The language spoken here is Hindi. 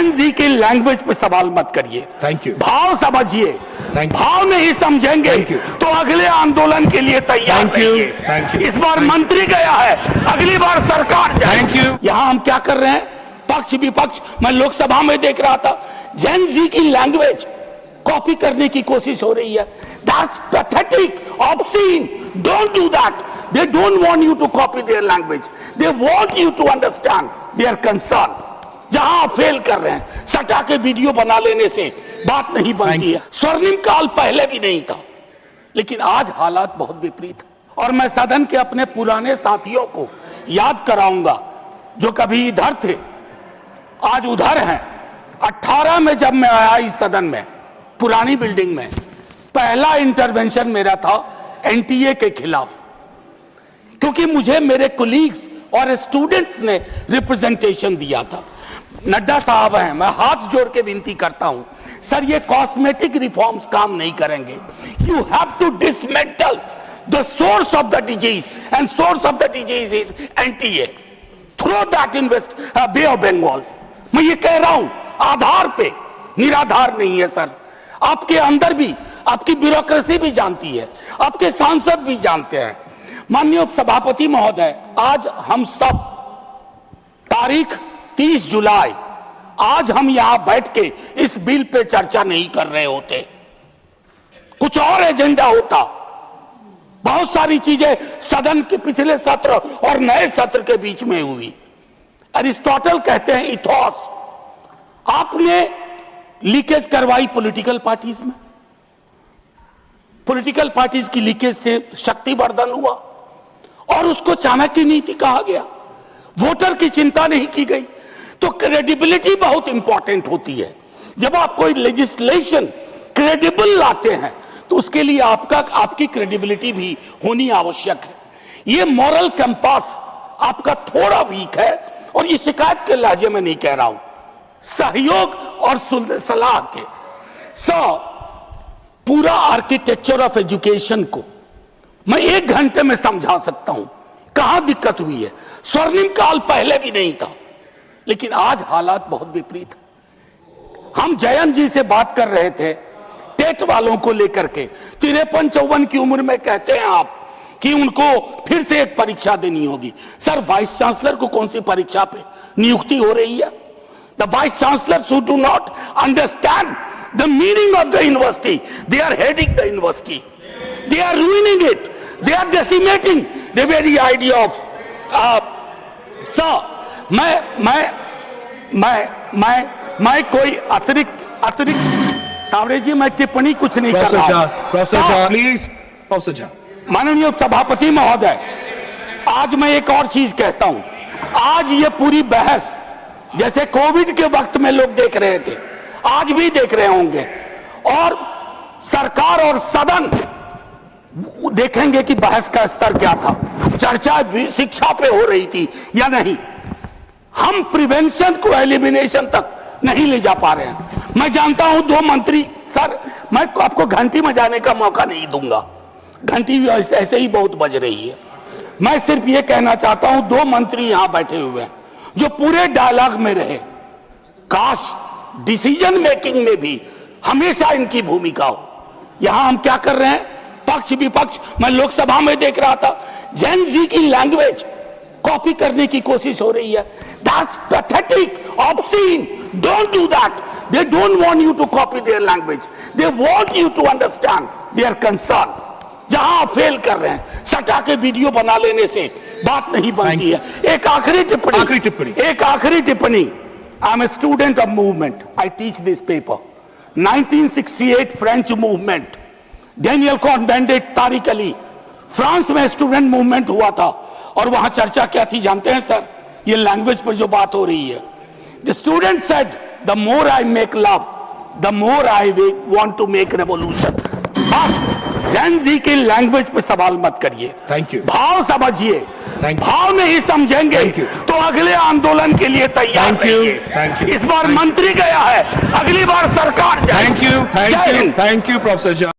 जैन जी की लैंग्वेज पे सवाल मत करिए। Thank you. भाव समझिए, भाव नहीं समझेंगे तो अगले आंदोलन के लिए तैयार रहिए। Thank you. इस बार मंत्री गया है, अगली बार सरकार जाएगी। Thank you. यहाँ हम क्या कर रहे हैं, पक्ष विपक्ष, मैं लोकसभा में देख रहा था, जैन जी की लैंग्वेज कॉपी करने की कोशिश हो रही है। That's pathetic, obscene. Don't do that. They don't want you to copy their language. They want you to understand their concern. जहां आप फेल कर रहे हैं, सटा के वीडियो बना लेने से बात नहीं बनती है। स्वर्णिम काल पहले भी नहीं था, लेकिन आज हालात बहुत विपरीत है। और मैं सदन के अपने पुराने साथियों को याद कराऊंगा जो कभी इधर थे, आज उधर हैं। 18 में जब मैं आया इस सदन में, पुरानी बिल्डिंग में, पहला इंटरवेंशन मेरा था एनटीए के खिलाफ, क्योंकि मुझे मेरे कोलीग्स और स्टूडेंट्स ने रिप्रेजेंटेशन दिया था। नड्डा साहब हैं, मैं हाथ जोड़ के विनती करता हूं, सर ये कॉस्मेटिक रिफॉर्म्स काम नहीं करेंगे। You have to dismantle the source of the disease, and source of the disease is NTA. Throw that in west Bay of Bengal. मैं ये कह रहा हूं, आधार पे, निराधार नहीं है सर। आपके अंदर भी आपकी ब्यूरोक्रेसी भी जानती है, आपके सांसद भी जानते हैं। माननीय सभापति महोदय, आज हम सब तारीख 30 जुलाई, आज हम यहां बैठ के इस बिल पे चर्चा नहीं कर रहे होते, कुछ और एजेंडा होता। बहुत सारी चीजें सदन के पिछले सत्र और नए सत्र के बीच में हुई। अरिस्टोटल कहते हैं इथोस। आपने लीकेज करवाई पॉलिटिकल पार्टीज में, पॉलिटिकल पार्टीज की लीकेज से शक्तिवर्धन हुआ और उसको चाणक्य नीति कहा गया। वोटर की चिंता नहीं की गई। तो क्रेडिबिलिटी बहुत इंपॉर्टेंट होती है। जब आप कोई लेजिस्लेशन क्रेडिबल लाते हैं तो उसके लिए आपकी क्रेडिबिलिटी भी होनी आवश्यक है। ये मॉरल कंपास आपका थोड़ा वीक है, और ये शिकायत के लहजे में नहीं कह रहा हूं, सहयोग और सलाह के। पूरा आर्किटेक्चर ऑफ एजुकेशन को मैं 1 घंटे में समझा सकता हूं कहां दिक्कत हुई है। स्वर्णिम काल पहले भी नहीं था, लेकिन आज हालात बहुत विपरीत है। हम जयंत जी से बात कर रहे थे टेट वालों को लेकर के। 53-54 की उम्र में कहते हैं आप कि उनको फिर से एक परीक्षा देनी होगी। सर, वाइस चांसलर को कौन सी परीक्षा पे नियुक्ति हो रही है? The vice chancellors who do not understand the meaning of the university, they are heading the university. They are ruining it. They are decimating the very idea of. Sir, मैं कोई अतिरिक्त कावरे जी, मैं टिप्पणी कुछ नहीं कर रहा। Professor please, professor. माननीय सभापति महोदय, आज मैं एक और चीज कहता हूं। आज ये पूरी बहस जैसे कोविड के वक्त में लोग देख रहे थे, आज भी देख रहे होंगे, और सरकार और सदन देखेंगे कि बहस का स्तर क्या था, चर्चा शिक्षा पे हो रही थी या नहीं। हम प्रिवेंशन को एलिमिनेशन तक नहीं ले जा पा रहे हैं। मैं जानता हूं 2 मंत्री, सर मैं आपको घंटी बजाने का मौका नहीं दूंगा, घंटी ऐसे ही बहुत बज रही है। मैं सिर्फ ये कहना चाहता हूं, 2 मंत्री यहां बैठे हुए हैं जो पूरे डायलॉग में रहे। काश डिसीजन मेकिंग में भी हमेशा इनकी भूमिका हो। यहां हम क्या कर रहे हैं, पक्ष विपक्ष, मैं लोकसभा में देख रहा था, जैन जी की लैंग्वेज कॉपी करने की कोशिश हो रही है। That's pathetic, obscene. Don't do that. They don't want you to copy their language. They want you to understand their concern. जहां आप फेल कर रहे हैं, सटा के वीडियो बना लेने से बात नहीं बनती है। एक आखिरी टिप्पणी। I am a student of movement, I teach this paper. 1968 French movement, Daniel Cohn-Bendit, Tariq Ali, France में स्टूडेंट मूवमेंट हुआ था, और वहां चर्चा क्या थी जानते हैं सर? ये लैंग्वेज पर जो बात हो रही है। The student said, the more I make love, the more I want to make revolution. Jain ji की लैंग्वेज पे सवाल मत करिए। Thank you. भाव समझिए, भाव नहीं समझेंगे तो अगले आंदोलन के लिए तैयार रहिए। इस बार मंत्री गया है, अगली बार सरकार जाएगी। Thank you professor.